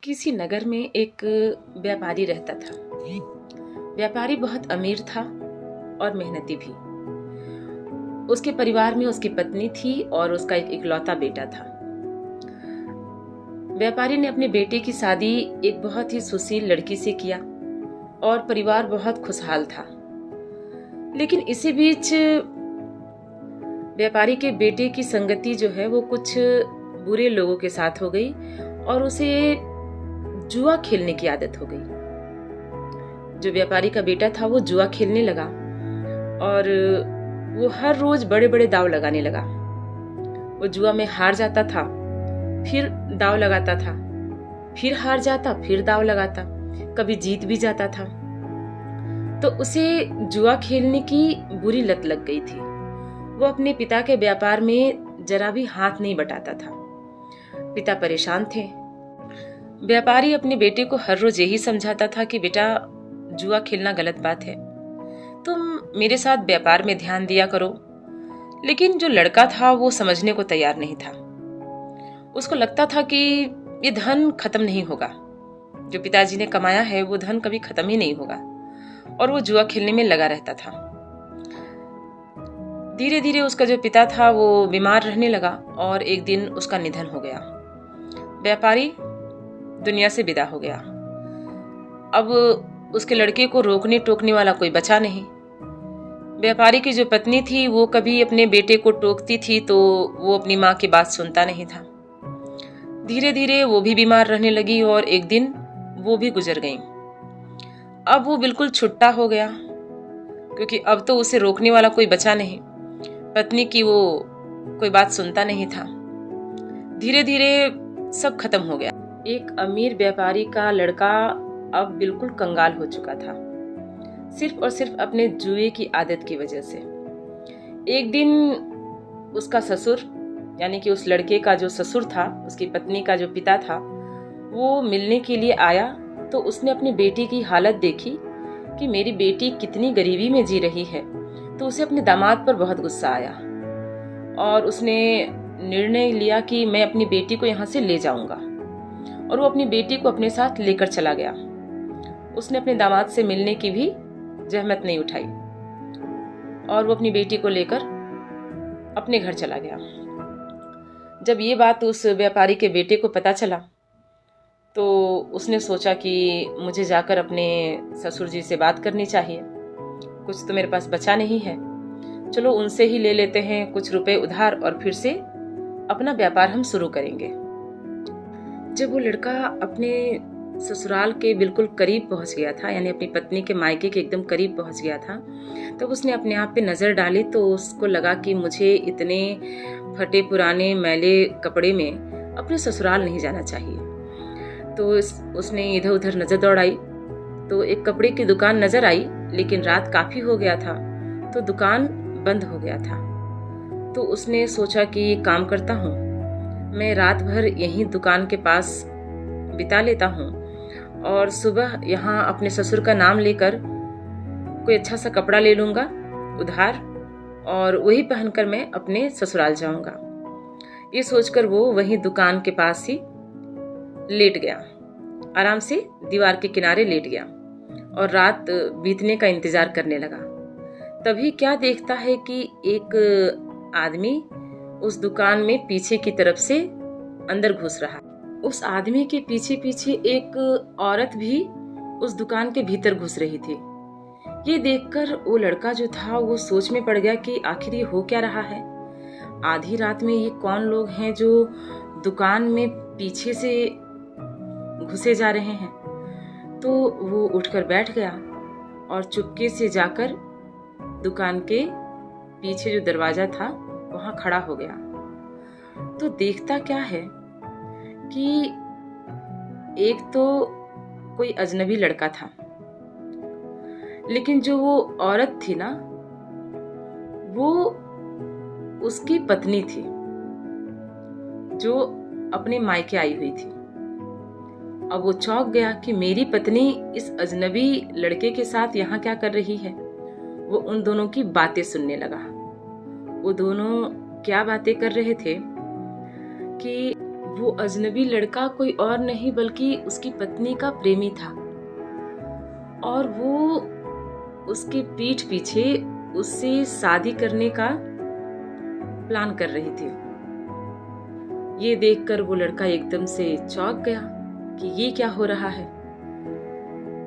किसी नगर में एक व्यापारी रहता था। व्यापारी बहुत अमीर था और मेहनती भी। उसके परिवार में उसकी पत्नी थी और उसका एक इकलौता बेटा था। व्यापारी ने अपने बेटे की शादी एक बहुत ही सुशील लड़की से किया और परिवार बहुत खुशहाल था। लेकिन इसी बीच व्यापारी के बेटे की संगति जो है वो कुछ बुरे लोगों के साथ हो गई और उसे जुआ खेलने की आदत हो गई। जो व्यापारी का बेटा था वो जुआ खेलने लगा और वो हर रोज बड़े बड़े दांव लगाने लगा। वो जुआ में हार जाता था, फिर दांव लगाता था, फिर हार जाता, फिर दांव लगाता, कभी जीत भी जाता था। तो उसे जुआ खेलने की बुरी लत लग गई थी। वो अपने पिता के व्यापार में जरा भी हाथ नहीं बटाता था। पिता परेशान थे। व्यापारी अपने बेटे को हर रोज यही समझाता था कि बेटा, जुआ खेलना गलत बात है, तुम मेरे साथ व्यापार में ध्यान दिया करो। लेकिन जो लड़का था वो समझने को तैयार नहीं था। उसको लगता था कि ये धन खत्म नहीं होगा, जो पिताजी ने कमाया है वो धन कभी खत्म ही नहीं होगा, और वो जुआ खेलने में लगा रहता था। धीरे धीरे उसका जो पिता था वो बीमार रहने लगा और एक दिन उसका निधन हो गया। व्यापारी दुनिया से विदा हो गया। अब उसके लड़के को रोकने टोकने वाला कोई बचा नहीं। व्यापारी की जो पत्नी थी वो कभी अपने बेटे को टोकती थी तो वो अपनी माँ की बात सुनता नहीं था। धीरे धीरे वो भी बीमार रहने लगी और एक दिन वो भी गुजर गई। अब वो बिल्कुल छुट्टा हो गया, क्योंकि अब तो उसे रोकने वाला कोई बचा नहीं। पत्नी की वो कोई बात सुनता नहीं था। धीरे धीरे सब खत्म हो गया। एक अमीर व्यापारी का लड़का अब बिल्कुल कंगाल हो चुका था, सिर्फ और सिर्फ अपने जुए की आदत की वजह से। एक दिन उसका ससुर, यानी कि उस लड़के का जो ससुर था, उसकी पत्नी का जो पिता था, वो मिलने के लिए आया। तो उसने अपनी बेटी की हालत देखी कि मेरी बेटी कितनी गरीबी में जी रही है। तो उसे अपने दामाद पर बहुत गुस्सा आया और उसने निर्णय लिया कि मैं अपनी बेटी को यहाँ से ले जाऊंगा, और वो अपनी बेटी को अपने साथ लेकर चला गया। उसने अपने दामाद से मिलने की भी जहमत नहीं उठाई और वो अपनी बेटी को लेकर अपने घर चला गया। जब ये बात उस व्यापारी के बेटे को पता चला तो उसने सोचा कि मुझे जाकर अपने ससुर जी से बात करनी चाहिए। कुछ तो मेरे पास बचा नहीं है, चलो उनसे ही ले लेते हैं कुछ रुपए उधार और फिर से अपना व्यापार हम शुरू करेंगे। जब वो लड़का अपने ससुराल के बिल्कुल करीब पहुंच गया था, यानी अपनी पत्नी के मायके के एकदम करीब पहुंच गया था, तब उसने अपने आप पे नजर डाली तो उसको लगा कि मुझे इतने फटे पुराने मैले कपड़े में अपने ससुराल नहीं जाना चाहिए। तो उसने इधर उधर नजर दौड़ाई तो एक कपड़े की दुकान नजर आई, लेकिन रात काफी हो गया था तो दुकान बंद हो गया था। तो उसने सोचा कि काम करता हूँ, मैं रात भर यहीं दुकान के पास बिता लेता हूँ और सुबह यहाँ अपने ससुर का नाम लेकर कोई अच्छा सा कपड़ा ले लूंगा उधार और वही पहनकर मैं अपने ससुराल जाऊंगा। ये सोचकर वो वहीं दुकान के पास ही लेट गया, आराम से दीवार के किनारे लेट गया और रात बीतने का इंतजार करने लगा। तभी क्या देखता है कि एक आदमी उस दुकान में पीछे की तरफ से अंदर घुस रहा। उस आदमी के पीछे पीछे एक औरत भी उस दुकान के भीतर घुस रही थी। ये देखकर वो लड़का जो था वो सोच में पड़ गया कि आखिर ये हो क्या रहा है। आधी रात में ये कौन लोग हैं जो दुकान में पीछे से घुसे जा रहे हैं। तो वो उठकर बैठ गया और चुपके से जाकर दुकान के पीछे जो दरवाजा था वहां खड़ा हो गया। तो देखता क्या है कि एक तो कोई अजनबी लड़का था, लेकिन जो वो औरत थी ना, वो उसकी पत्नी थी जो अपने मायके आई हुई थी। अब वो चौंक गया कि मेरी पत्नी इस अजनबी लड़के के साथ यहाँ क्या कर रही है। वो उन दोनों की बातें सुनने लगा। वो दोनों क्या बातें कर रहे थे कि वो अजनबी लड़का कोई और नहीं बल्कि उसकी पत्नी का प्रेमी था और वो उसके पीठ पीछे उससे शादी करने का प्लान कर रही थी। ये देखकर वो लड़का एकदम से चौंक गया कि ये क्या हो रहा है।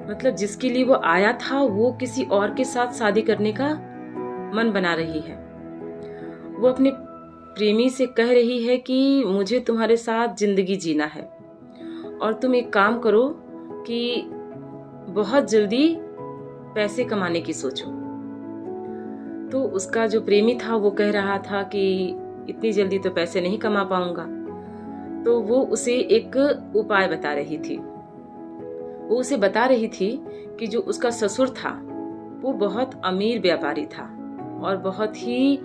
मतलब जिसके लिए वो आया था वो किसी और के साथ शादी करने का मन बना रही है। वो अपने प्रेमी से कह रही है कि मुझे तुम्हारे साथ जिंदगी जीना है और तुम एक काम करो कि बहुत जल्दी पैसे कमाने की सोचो। तो उसका जो प्रेमी था वो कह रहा था कि इतनी जल्दी तो पैसे नहीं कमा पाऊंगा। तो वो उसे एक उपाय बता रही थी। वो उसे बता रही थी कि जो उसका ससुर था वो बहुत अमीर व्यापारी था और बहुत ही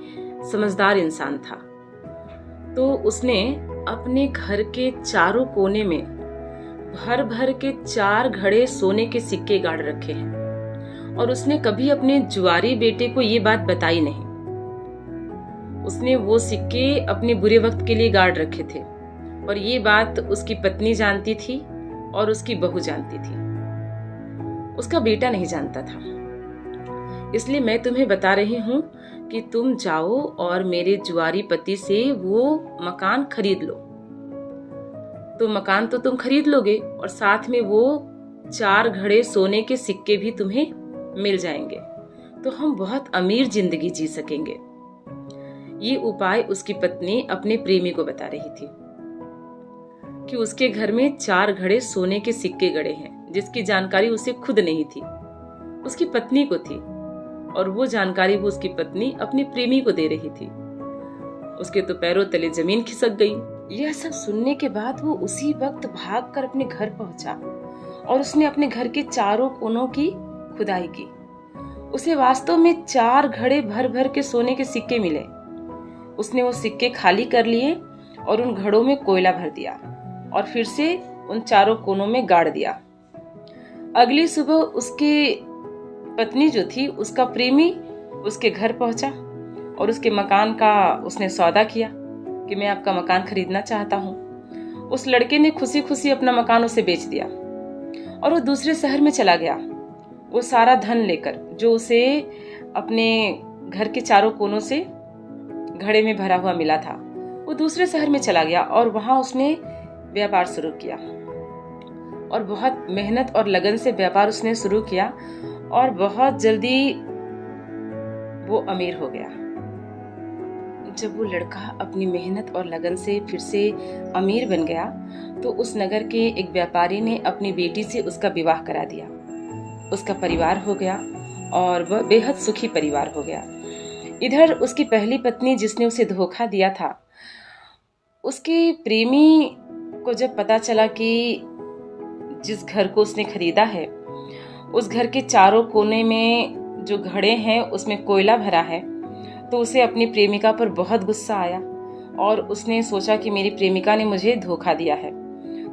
समझदार इंसान था। तो उसने अपने घर के चारों कोने में भर भर के 4 घड़े सोने के सिक्के गाड़ रखे हैं और उसने कभी अपने जुआरी बेटे को ये बात बताई नहीं। उसने वो सिक्के अपने बुरे वक्त के लिए गाड़ रखे थे और ये बात उसकी पत्नी जानती थी और उसकी बहू जानती थी। उसका बेटा नहीं जानता था। इसलिए मैं तुम्हें बता रही हूं कि तुम जाओ और मेरे जुआरी पति से वो मकान खरीद लो। तो मकान तो तुम खरीद लोगे और साथ में वो 4 घड़े सोने के सिक्के भी तुम्हें मिल जाएंगे। तो हम बहुत अमीर जिंदगी जी सकेंगे। ये उपाय उसकी पत्नी अपने प्रेमी को बता रही थी कि उसके घर में 4 घड़े सोने के सिक्के गड़े हैं, जिसकी जानकारी उसे खुद नहीं थी, उसकी पत्नी को थी और वो जानकारी वो उसकी पत्नी अपने प्रेमी को दे रही थी। उसके तो पैरों तले जमीन खिसक गई। यह सब सुनने के बाद वो उसी वक्त भागकर अपने घर पहुंचा और उसने अपने घर के चारों कोनों की खुदाई की। उसे वास्तव में 4 घड़े भर भर के सोने के सिक्के मिले। उसने वो सिक्के खाली कर लिए और उन घड़ों में कोयला भर दिया और फिर से उन चारों कोनों में गाड़ दिया। अगली सुबह उसके पत्नी जो थी, उसका प्रेमी उसके घर पहुंचा और उसके मकान का उसने सौदा किया कि मैं आपका मकान खरीदना चाहता हूँ। उस लड़के ने खुशी खुशी अपना मकान उसे बेच दिया और वो दूसरे शहर में चला गया। वो सारा धन लेकर जो उसे अपने घर के चारों कोनों से घड़े में भरा हुआ मिला था, वो दूसरे शहर में चला गया और वहां उसने व्यापार शुरू किया और बहुत मेहनत और लगन से व्यापार उसने शुरू किया और बहुत जल्दी वो अमीर हो गया। जब वो लड़का अपनी मेहनत और लगन से फिर से अमीर बन गया तो उस नगर के एक व्यापारी ने अपनी बेटी से उसका विवाह करा दिया। उसका परिवार हो गया और वह बेहद सुखी परिवार हो गया। इधर उसकी पहली पत्नी जिसने उसे धोखा दिया था, उसके प्रेमी को जब पता चला कि जिस घर को उसने खरीदा है उस घर के चारों कोने में जो घड़े हैं उसमें कोयला भरा है, तो उसे अपनी प्रेमिका पर बहुत गुस्सा आया और उसने सोचा कि मेरी प्रेमिका ने मुझे धोखा दिया है,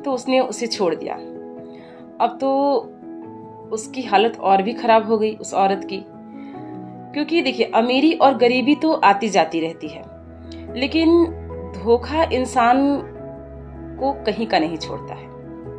तो उसने उसे छोड़ दिया। अब तो उसकी हालत और भी खराब हो गई उस औरत की, क्योंकि देखिए अमीरी और गरीबी तो आती जाती रहती है, लेकिन धोखा इंसान को कहीं का नहीं छोड़ता है।